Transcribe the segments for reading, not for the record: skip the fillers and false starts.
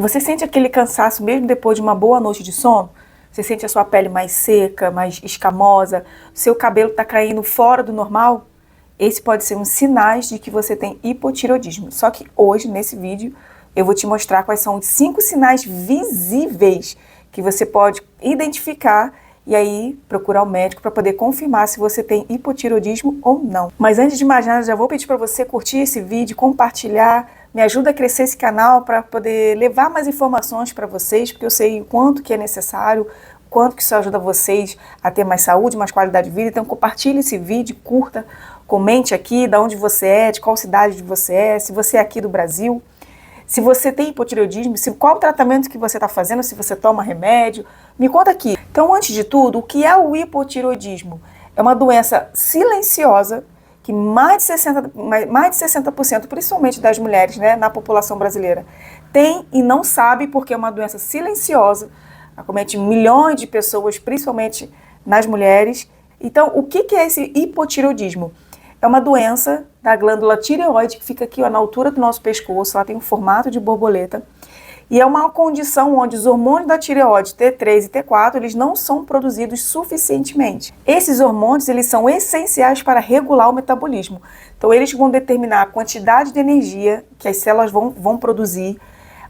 Você sente aquele cansaço mesmo depois de uma boa noite de sono? Você sente a sua pele mais seca, mais escamosa, seu cabelo está caindo fora do normal? Esse pode ser um sinais de que você tem hipotireoidismo. Só que hoje, nesse vídeo, eu vou te mostrar quais são os 5 sinais visíveis que você pode identificar e aí procurar o médico para poder confirmar se você tem hipotireoidismo ou não. Mas antes de mais nada, já vou pedir para você curtir esse vídeo, compartilhar, me ajuda a crescer esse canal para poder levar mais informações para vocês, porque eu sei o quanto que é necessário, o quanto que isso ajuda vocês a ter mais saúde, mais qualidade de vida. Então compartilhe esse vídeo, curta, comente aqui de onde você é, de qual cidade você é, se você é aqui do Brasil. Se você tem hipotireoidismo, qual o tratamento que você está fazendo, se você toma remédio, me conta aqui. Então, antes de tudo, o que é o hipotireoidismo? É uma doença silenciosa que mais de 60%, principalmente das mulheres, né, na população brasileira, tem e não sabe porque é uma doença silenciosa, acomete milhões de pessoas, principalmente nas mulheres. Então, o que é esse hipotireoidismo? É uma doença da glândula tireoide que fica aqui ó, na altura do nosso pescoço, ela tem um formato de borboleta, e é uma condição onde os hormônios da tireoide, T3 e T4, eles não são produzidos suficientemente. Esses hormônios, eles são essenciais para regular o metabolismo. Então, eles vão determinar a quantidade de energia que as células vão produzir,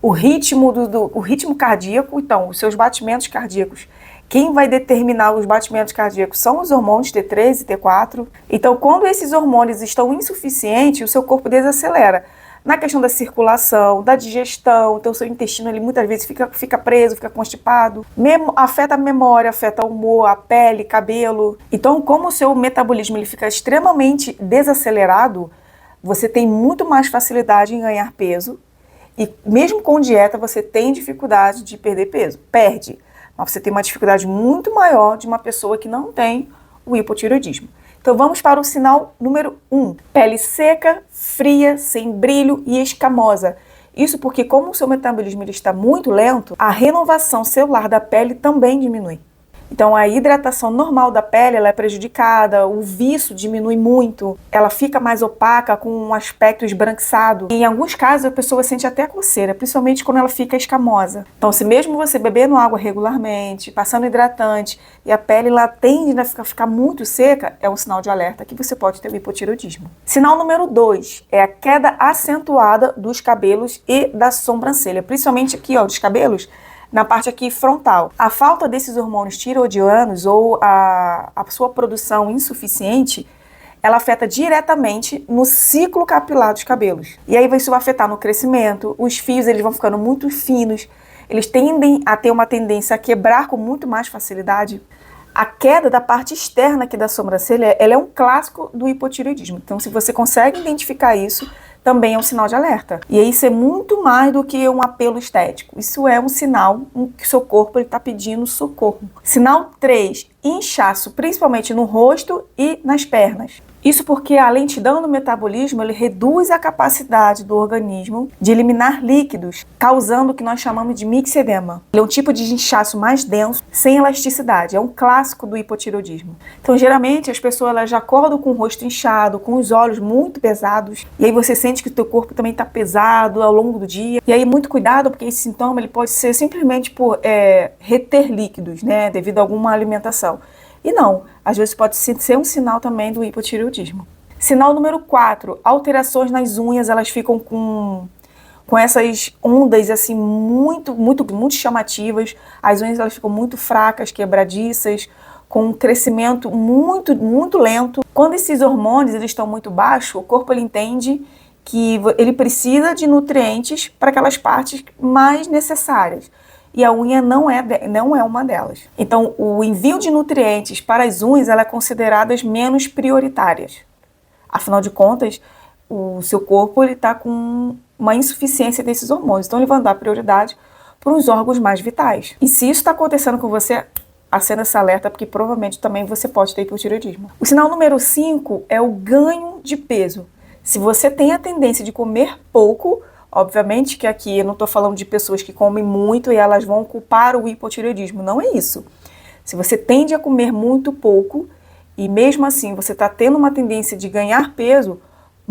o ritmo, o ritmo cardíaco, então, os seus batimentos cardíacos. Quem vai determinar os batimentos cardíacos são os hormônios T3 e T4. Então, quando esses hormônios estão insuficientes, o seu corpo desacelera. Na questão da circulação, da digestão, então o seu intestino ele muitas vezes fica preso, fica constipado. Afeta a memória, afeta o humor, a pele, cabelo. Então, como o seu metabolismo ele fica extremamente desacelerado, você tem muito mais facilidade em ganhar peso. E mesmo com dieta, você tem dificuldade de perder peso. Perde. Mas você tem uma dificuldade muito maior de uma pessoa que não tem o hipotireoidismo. Então vamos para o sinal número 1. Pele seca, fria, sem brilho e escamosa. Isso porque como o seu metabolismo ele está muito lento, a renovação celular da pele também diminui. Então a hidratação normal da pele ela é prejudicada, o viço diminui muito, ela fica mais opaca com um aspecto esbranquiçado. E em alguns casos a pessoa sente até coceira, principalmente quando ela fica escamosa. Então se mesmo você bebendo água regularmente, passando hidratante e a pele ela tende a ficar muito seca, é um sinal de alerta que você pode ter o hipotireoidismo. Sinal número 2 é a queda acentuada dos cabelos e da sobrancelha, principalmente aqui ó, dos cabelos, na parte aqui frontal. A falta desses hormônios tireoidianos ou a sua produção insuficiente, ela afeta diretamente no ciclo capilar dos cabelos. E aí isso vai afetar no crescimento, os fios eles vão ficando muito finos, eles tendem a ter uma tendência a quebrar com muito mais facilidade. A queda da parte externa aqui da sobrancelha, ela é um clássico do hipotireoidismo. Então, se você consegue identificar isso, também é um sinal de alerta. E isso é muito mais do que um apelo estético. Isso é um sinal que o seu corpo está pedindo socorro. Sinal 3, inchaço, principalmente no rosto e nas pernas. Isso porque a lentidão no metabolismo ele reduz a capacidade do organismo de eliminar líquidos, causando o que nós chamamos de mixedema. Ele é um tipo de inchaço mais denso, sem elasticidade. É um clássico do hipotireoidismo. Então, geralmente, as pessoas elas já acordam com o rosto inchado, com os olhos muito pesados, e aí você sente que o teu corpo também está pesado ao longo do dia. E aí, muito cuidado, porque esse sintoma ele pode ser simplesmente por reter líquidos, né, devido a alguma alimentação. E não, às vezes pode ser um sinal também do hipotireoidismo. Sinal número 4, alterações nas unhas, elas ficam com essas ondas assim muito chamativas. As unhas elas ficam muito fracas, quebradiças, com um crescimento muito lento. Quando esses hormônios eles estão muito baixos, o corpo ele entende que ele precisa de nutrientes para aquelas partes mais necessárias. E a unha não é uma delas. Então, o envio de nutrientes para as unhas ela é considerada menos prioritárias. Afinal de contas, o seu corpo está com uma insuficiência desses hormônios. Então, ele vai dar prioridade para os órgãos mais vitais. E se isso está acontecendo com você, acenda esse alerta, porque provavelmente também você pode ter hipotireoidismo. O sinal número 5 é o ganho de peso. Se você tem a tendência de comer pouco, obviamente que aqui eu não estou falando de pessoas que comem muito e elas vão culpar o hipotireoidismo, não é isso. Se você tende a comer muito pouco e mesmo assim você está tendo uma tendência de ganhar peso,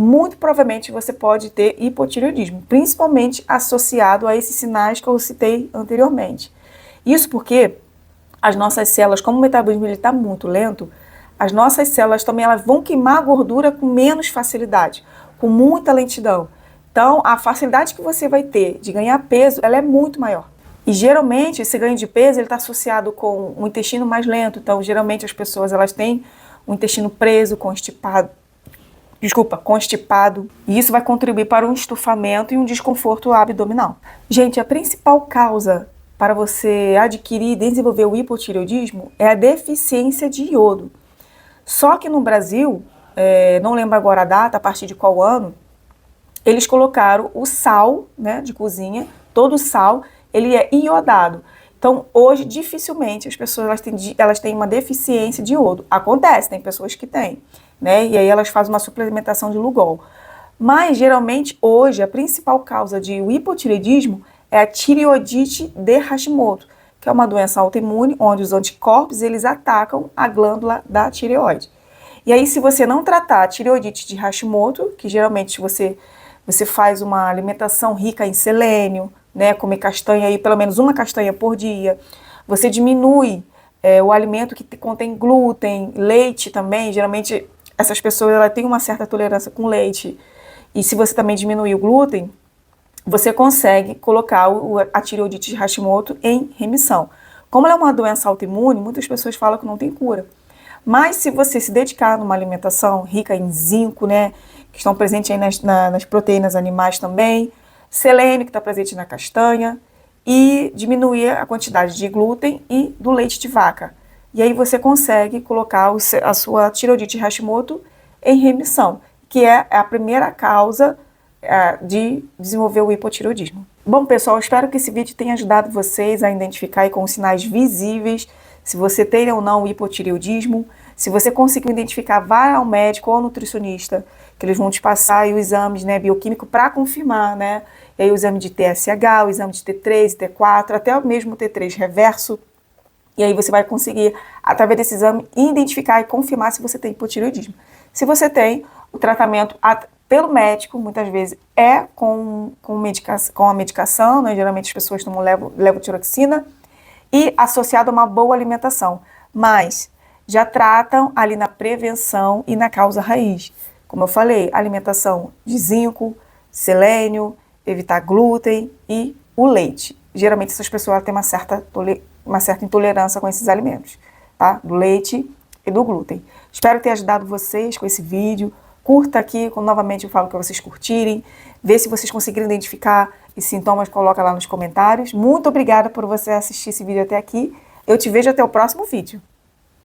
muito provavelmente você pode ter hipotireoidismo, principalmente associado a esses sinais que eu citei anteriormente. Isso porque as nossas células, como o metabolismo está muito lento, as nossas células também elas vão queimar a gordura com menos facilidade, com muita lentidão. Então, a facilidade que você vai ter de ganhar peso, ela é muito maior. E geralmente, esse ganho de peso está associado com um intestino mais lento. Então, geralmente as pessoas elas têm o intestino preso, constipado, e isso vai contribuir para um estufamento e um desconforto abdominal. Gente, a principal causa para você adquirir e desenvolver o hipotireoidismo é a deficiência de iodo. Só que no Brasil, não lembro agora a data, a partir de qual ano, eles colocaram o sal, né, de cozinha, todo o sal, ele é iodado. Então, hoje, dificilmente as pessoas elas têm uma deficiência de iodo. Acontece, tem pessoas que têm, né? E aí elas fazem uma suplementação de Lugol. Mas, geralmente, hoje, a principal causa de hipotireoidismo é a tireoidite de Hashimoto, que é uma doença autoimune, onde os anticorpos, eles atacam a glândula da tireoide. E aí, se você não tratar a tireoidite de Hashimoto, que geralmente você faz uma alimentação rica em selênio, né, comer castanha aí, pelo menos uma castanha por dia, você diminui o alimento que contém glúten, leite também, geralmente essas pessoas elas têm uma certa tolerância com leite, e se você também diminuir o glúten, você consegue colocar a tireoidite de Hashimoto em remissão. Como ela é uma doença autoimune, muitas pessoas falam que não tem cura. Mas se você se dedicar numa alimentação rica em zinco, né, que estão presentes aí nas proteínas animais também, selênio, que está presente na castanha, e diminuir a quantidade de glúten e do leite de vaca. E aí você consegue colocar a sua tireoidite Hashimoto em remissão, que é a primeira causa de desenvolver o hipotireoidismo. Bom, pessoal, espero que esse vídeo tenha ajudado vocês a identificar aí com os sinais visíveis se você tem ou não o hipotireoidismo. Se você conseguiu identificar, vá ao médico ou ao nutricionista, que eles vão te passar aí o exame, né, bioquímico para confirmar, né? E aí o exame de TSH, o exame de T3, T4, até o mesmo T3 reverso. E aí você vai conseguir, através desse exame, identificar e confirmar se você tem hipotireoidismo. Se você tem, o tratamento pelo médico, muitas vezes, é com a medicação, né? Geralmente as pessoas tomam levotiroxina, e associado a uma boa alimentação. Mas já tratam ali na prevenção e na causa raiz. Como eu falei, alimentação de zinco, selênio, evitar glúten e o leite. Geralmente essas pessoas têm uma certa intolerância com esses alimentos, tá? Do leite e do glúten. Espero ter ajudado vocês com esse vídeo. Curta aqui, novamente eu falo para vocês curtirem. Vê se vocês conseguirem identificar os sintomas, coloca lá nos comentários. Muito obrigada por você assistir esse vídeo até aqui. Eu te vejo até o próximo vídeo.